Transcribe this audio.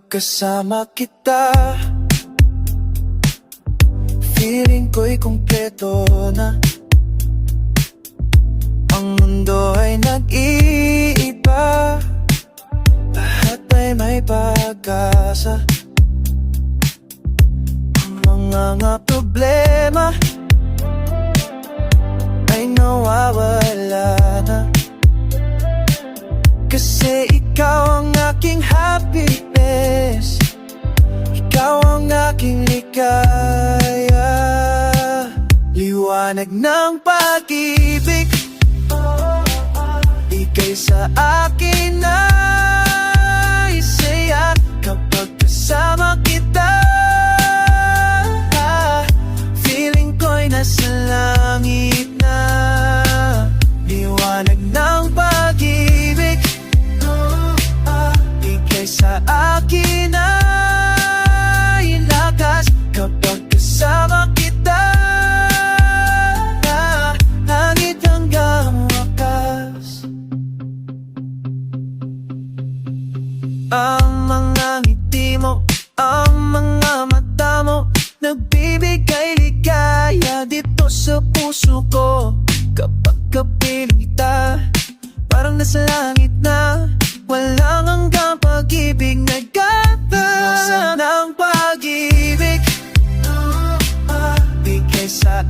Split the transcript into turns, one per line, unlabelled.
kasama kita, feeling ko'y kumpleto na. Ang mundo ay nag-iiba, lahat ay may pag-asa. Ang mga problema ay nawawala na, kasi ikaw ang aking happiness, ikaw ang aking ligaya. Liwanag ng pag-ibig, ika'y sa akin ay saya kapag kasama kita. Feeling ko'y nasa langit na. Liwanag ng pag-ibig, ika'y sa akin ay lakas kapag kasama kita. Langit hanggang wakas. Ang mga ngiti mo, ang mga mata mo, nagbibigay ligaya dito sa puso ko. Kapag kapiling kita, parang nasa langit na. Walang hanggang pag-ibig na gata ng pag-ibig, ika'y sa